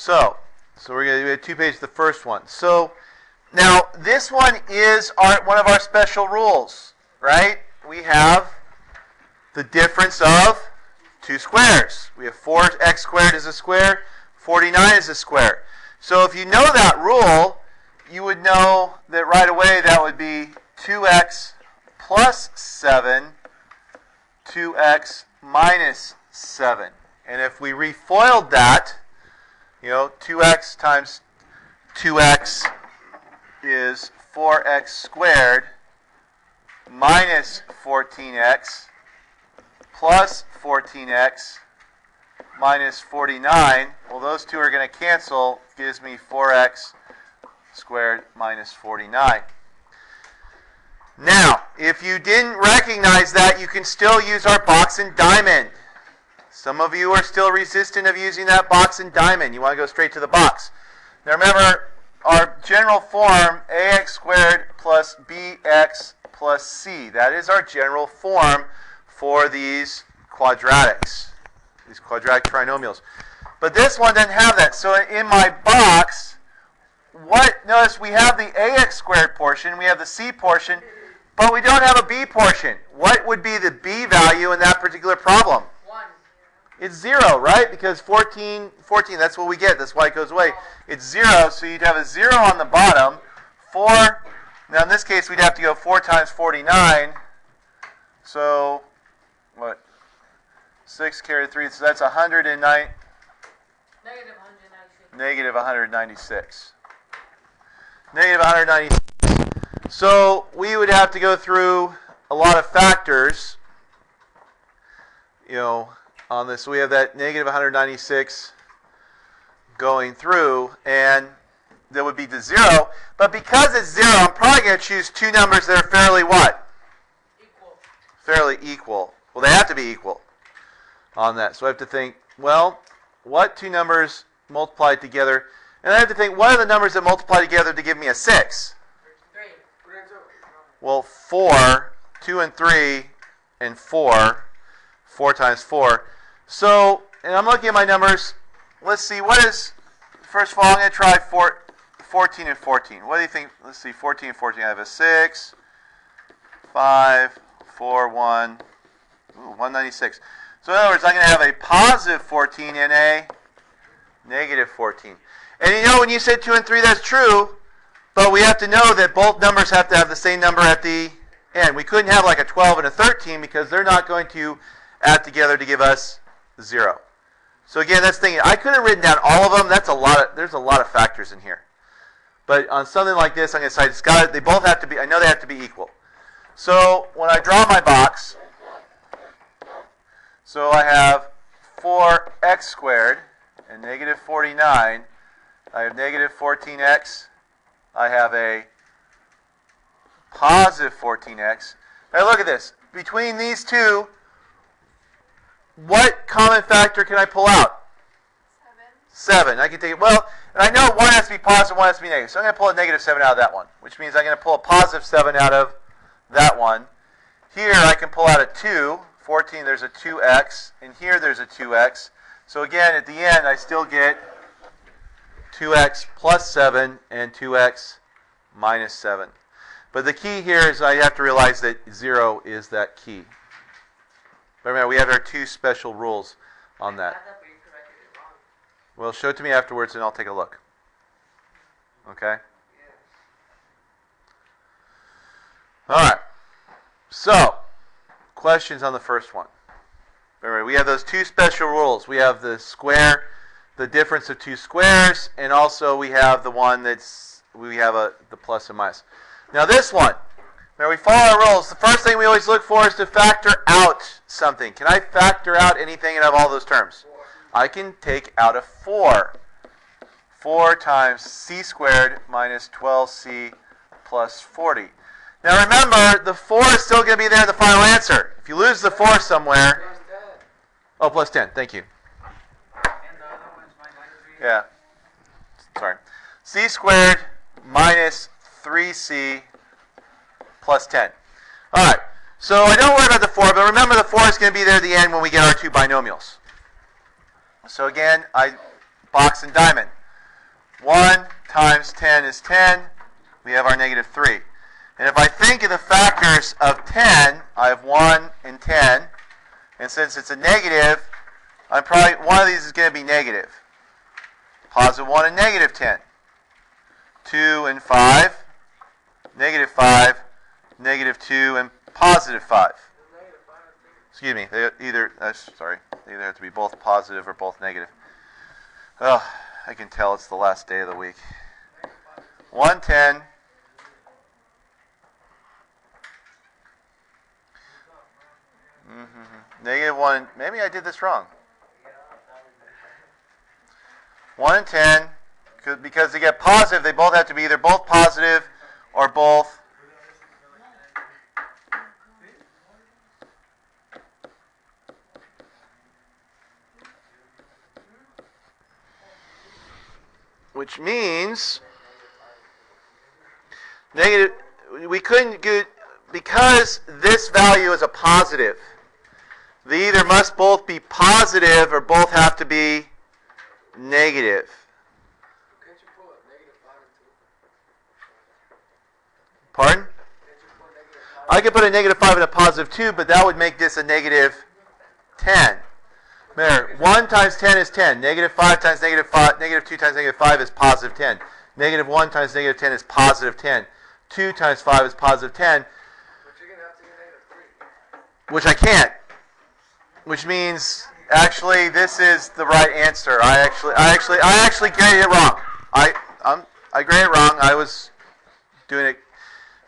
So we're going to do 2 pages, the first one. So now this one is one of our special rules, right? We have the difference of 2 squares. We have 4x squared is a square, 49 is a square. So if you know that rule, you would know that right away that would be 2x plus 7, 2x minus 7. And if we refoiled that, 2x times 2x is 4x squared minus 14x plus 14x minus 49. Well, those two are going to cancel. Gives me 4x squared minus 49. Now, if you didn't recognize that, you can still use our box and diamond. Some of you are still resistant of using that box and diamond. You want to go straight to the box. Now remember, our general form, ax squared plus bx plus c. That is our general form for these quadratics, these quadratic trinomials. But this one doesn't have that. So in my box, notice we have the ax squared portion, we have the c portion, but we don't have a b portion. What would be the b value in that particular problem? 1. It's 0, right? Because 14, that's what we get. That's why it goes away. It's 0, so you'd have a 0 on the bottom. 4, now in this case, we'd have to go 4 times 49. So, what? 6 carry 3, so that's 109. Negative 196. Negative 196. So we would have to go through a lot of factors, on this. So we have that negative 196 going through, and that would be to 0. But because it's 0, I'm probably going to choose 2 numbers that are fairly what? Equal. Fairly equal. Well, they have to be equal on that. So I have to think, well, what 2 numbers multiplied together? And I have to think, what are the numbers that multiply together to give me a 6? 3. Well, 4, 2 and 3, and 4. 4 times 4. So, and I'm looking at my numbers. Let's see, first of all, I'm going to try 14 and 14. What do you think? Let's see, 14 and 14. I have a 6, 5, 4, 1, 196. So in other words, I'm going to have a positive 14 and a negative 14. And when you said 2 and 3, that's true, but we have to know that both numbers have to have the same number at the end. We couldn't have like a 12 and a 13 because they're not going to add together to give us 0. So again, that's thinking. I could have written down all of them. There's a lot of factors in here. But on something like this, I'm going to decide they both have to be. I know they have to be equal. So when I draw my box, so I have 4x squared and negative 49. I have negative 14x. I have a positive 14x. Now look at this. Between these two, what common factor can I pull out? 7. I can take it. Well, and I know one has to be positive, one has to be negative. So I'm going to pull a negative 7 out of that one, which means I'm going to pull a positive 7 out of that one. Here I can pull out a 2. 14, there's a 2x. And here there's a 2x. So again, at the end, I still get 2x plus 7 and 2x minus 7. But the key here is I have to realize that 0 is that key. But remember, we have our 2 special rules on that. Well, show it to me afterwards and I'll take a look. Okay? All right. So, questions on the first one. Remember, we have those 2 special rules. We have the square, the difference of 2 squares, and also we have the one the plus and minus. Now this one, remember we follow our rules. The first thing we always look for is to factor out something. Can I factor out anything out of all those terms? I can take out a 4. 4 times c squared minus 12c plus 40. Now remember, the 4 is still going to be there in the final answer. If you lose the 4 somewhere... Oh, plus 10. Thank you. Yeah. Sorry. C squared minus 3c plus 10. All right. So I don't worry about the 4, but remember the 4 is going to be there at the end when we get our 2 binomials. So again, I box and diamond. 1 times 10 is 10. We have our negative 3. And if I think of the factors of 10, I have 1 and 10. And since it's a negative, one of these is going to be negative. Positive 1 and negative 10. 2 and 5. Negative 5. Negative 2 and positive 5. Excuse me. They either have to be both positive or both negative. Oh, I can tell it's the last day of the week. 110. Negative 1. Maybe I did this wrong. 1 and 10. Because to get positive, they both have to be either both positive or both which means negative, we couldn't get, because this value is a positive, they either must both be positive or both have to be negative. Pardon? I could put a negative 5 and a positive 2, but that would make this a negative 10. Remember, 1 times 10 is 10. Negative 5 times negative 5, negative 2 times negative 5 is positive 10. Negative 1 times negative 10 is positive 10. 2 times 5 is positive 10. But you're going to have to get negative 3. Which I can't. Which means, actually, this is the right answer. I actually graded it wrong. I graded it wrong. I was doing it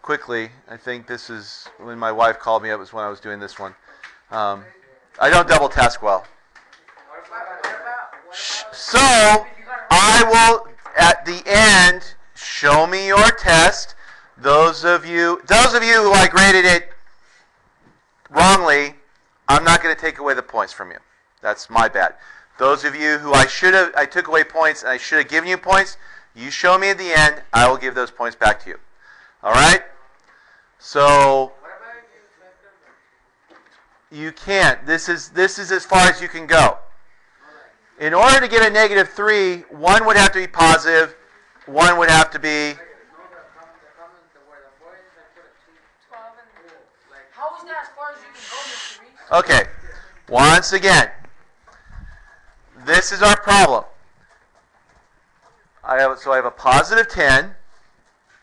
quickly. I think this is when my wife called me up, was when I was doing this one. I don't double task well. So I will at the end show me your test. Those of you who I graded it wrongly, I'm not going to take away the points from you. That's my bad. Those of you who I took away points and I should have given you points, you show me at the end, I will give those points back to you. All right? So you can't. This is as far as you can go. In order to get a negative 3, one would have to be positive, one would have to be... How is that as far as you can go, Mr. Reese? Okay. Once again, this is our problem. I have a positive 10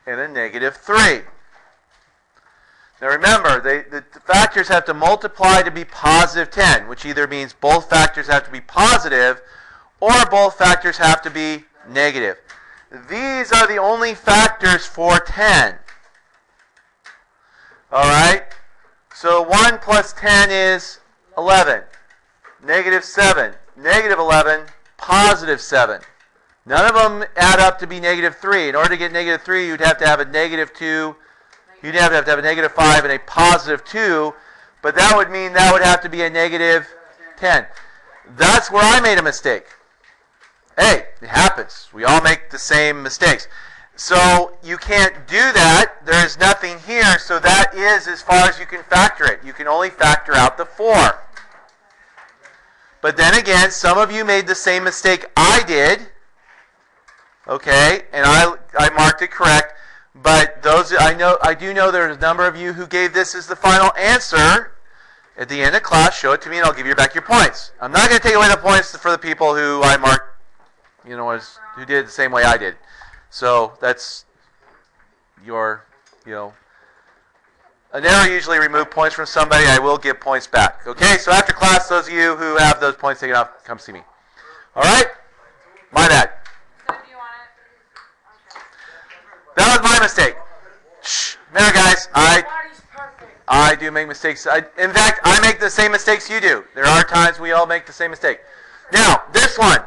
and a negative 3. Now remember, the factors have to multiply to be positive 10, which either means both factors have to be positive or both factors have to be negative. These are the only factors for 10. All right? So 1 plus 10 is 11. Negative 7. Negative 11. Positive 7. None of them add up to be negative 3. In order to get negative 3, you'd have to have a negative 2. You'd have to have a negative 5 and a positive 2, but that would mean that would have to be a negative 10. That's where I made a mistake. Hey, it happens. We all make the same mistakes. So you can't do that. There is nothing here, so that is as far as you can factor it. You can only factor out the 4. But then again, some of you made the same mistake I did. Okay, and I marked it correct. But I do know there's a number of you who gave this as the final answer. At the end of class, show it to me and I'll give you back your points. I'm not going to take away the points for the people who I marked, who did it the same way I did. So that's your, I never usually remove points from somebody. I will give points back. Okay, so after class, those of you who have those points taken off, come see me. All right? My bad. That was my mistake. Shh. Remember, guys, I do make mistakes. In fact, I make the same mistakes you do. There are times we all make the same mistake. Now, this one.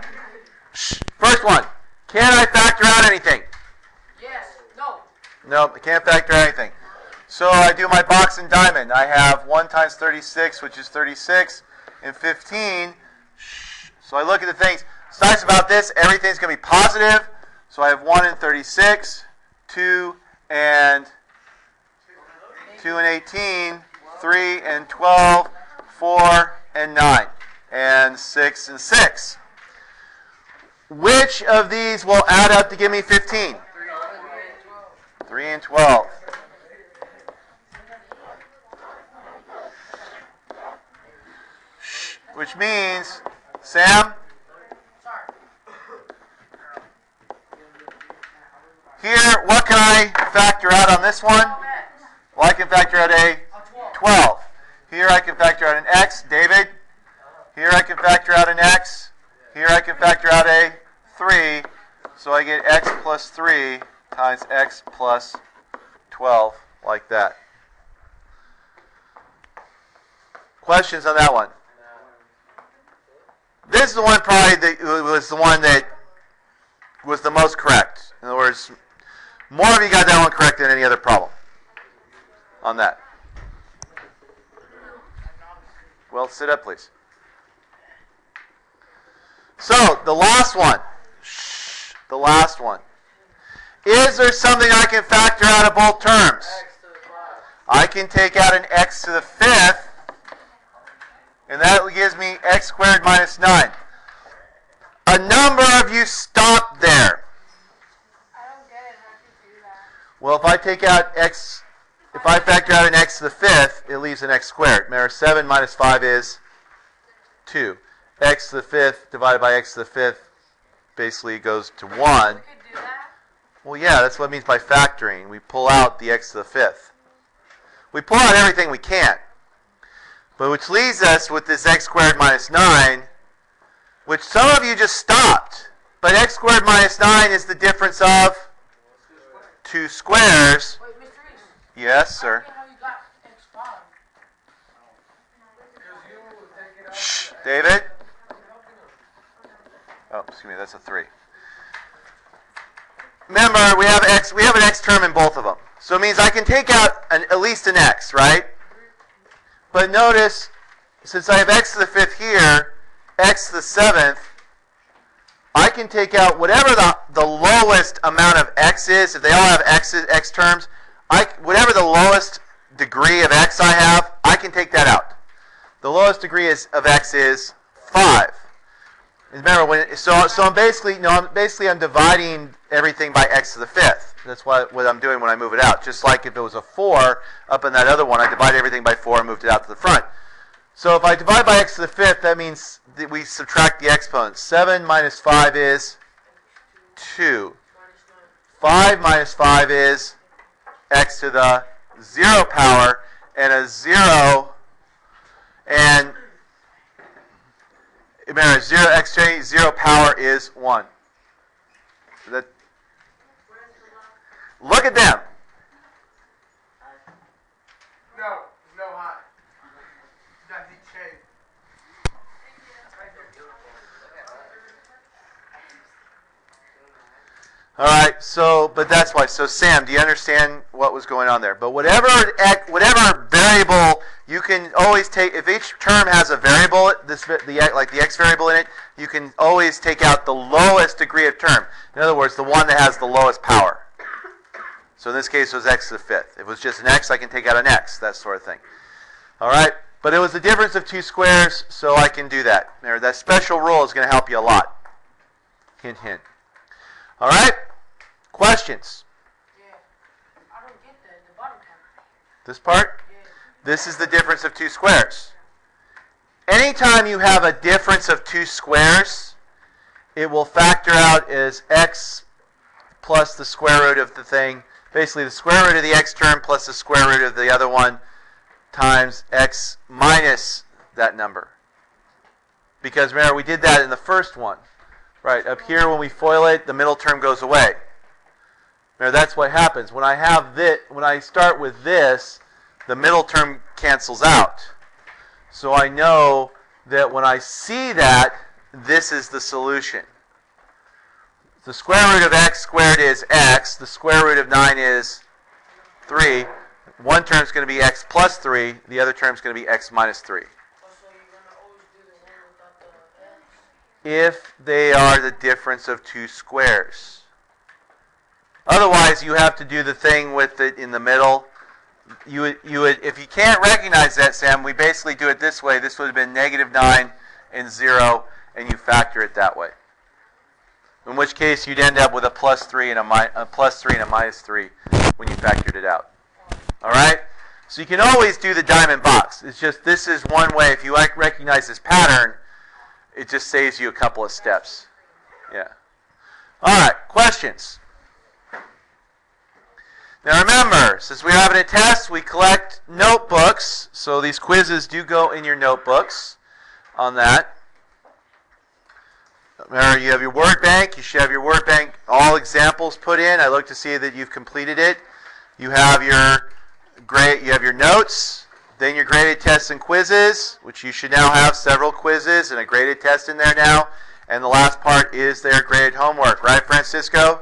Shh. First one. Can I factor out anything? Yes. No. No, I can't factor out anything. So I do my box and diamond. I have 1 times 36, which is 36, and 15. Shh. So I look at the things. What's nice about this, everything's going to be positive. So I have 1 and 36. 2 and 18, 3 and 12, 4 and 9, and 6 and 6. Which of these will add up to give me 15? 3 and 12. Which means, Sam, here, what can I factor out on this one? Well, I can factor out a 12. Here I can factor out an x. David, here I can factor out an x. Here I can factor out a 3. So I get x plus 3 times x plus 12, like that. Questions on that one? This is the one probably that was the one that was the most correct. In other words, more of you got that one correct than any other problem on that. Well, sit up, please. So, the last one. The last one. Is there something I can factor out of both terms? I can take out an x to the 5th, and that gives me x squared minus 9. A number of you stopped there. I don't get it. How do you do that? Well, if I take out x, if I factor out an x to the 5th, it leaves an x squared. Remember, 7 minus 5 is 2. X to the 5th divided by x to the 5th basically goes to 1. We could do that? Well, yeah, that's what it means by factoring. We pull out the x to the 5th. We pull out everything we can. But which leaves us with this x squared minus 9, which some of you just stopped. But x squared minus 9 is the difference of 2 squares. Wait, Mr. Reese. Yes, sir. I don't get how you got x5. Shh, David. Oh, excuse me, that's a 3. Remember, we have an x term in both of them. So it means I can take out at least an x, right? But notice, since I have x to the 5th here, x to the 7th, I can take out whatever the lowest amount of x is. If they all have x terms, whatever the lowest degree of x I have, I can take that out. The lowest degree of x is 5. And remember, I'm basically I'm dividing everything by x to the 5th. That's what I'm doing when I move it out. Just like if it was a 4 up in that other one, I divide everything by 4 and moved it out to the front. So if I divide by x to the 5th, that means that we subtract the exponents. 7 minus 5 is 2. 5 minus 5 is x to the 0 power, and a 0, and remember, 0 power is 1. So look at them. No hot. Nothing changed. All right, but that's why. So Sam, do you understand what was going on there? But whatever variable you can always take, if each term has a variable, like the x variable in it, you can always take out the lowest degree of term. In other words, the one that has the lowest power. So in this case, it was x to the 5th. If it was just an x, I can take out an x, that sort of thing. All right, but it was the difference of 2 squares, so I can do that. There, that special rule is going to help you a lot. Hint, hint. All right, questions? Yeah. I don't get the bottom part. This part? Yeah. This is the difference of 2 squares. Anytime you have a difference of 2 squares, it will factor out as x plus the square root of the thing. Basically, the square root of the x term plus the square root of the other one times x minus that number. Because remember, we did that in the first one. Right, up here when we FOIL it, the middle term goes away. Remember, that's what happens. When I start with this, the middle term cancels out. So I know that when I see that, this is the solution. The square root of x squared is x. The square root of 9 is 3. One term is going to be x plus 3. The other term is going to be x minus 3. So you're going to always do the one without the x? If they are the difference of 2 squares. Otherwise, you have to do the thing with it in the middle. You would, if you can't recognize that, Sam, we basically do it this way. This would have been -9 and 0, and you factor it that way. In which case you'd end up with a plus 3 and a minus 3 when you factored it out. All right? So you can always do the diamond box. It's just this is one way. If you recognize this pattern, it just saves you a couple of steps. Yeah. All right, questions? Now remember, since we're having a test, we collect notebooks. So these quizzes do go in your notebooks on that. Remember, you have your word bank. You should have your word bank, all examples put in. I look to see that you've completed it. You have your notes, then your graded tests and quizzes, which you should now have several quizzes and a graded test in there now. And the last part is their graded homework, right, Francisco?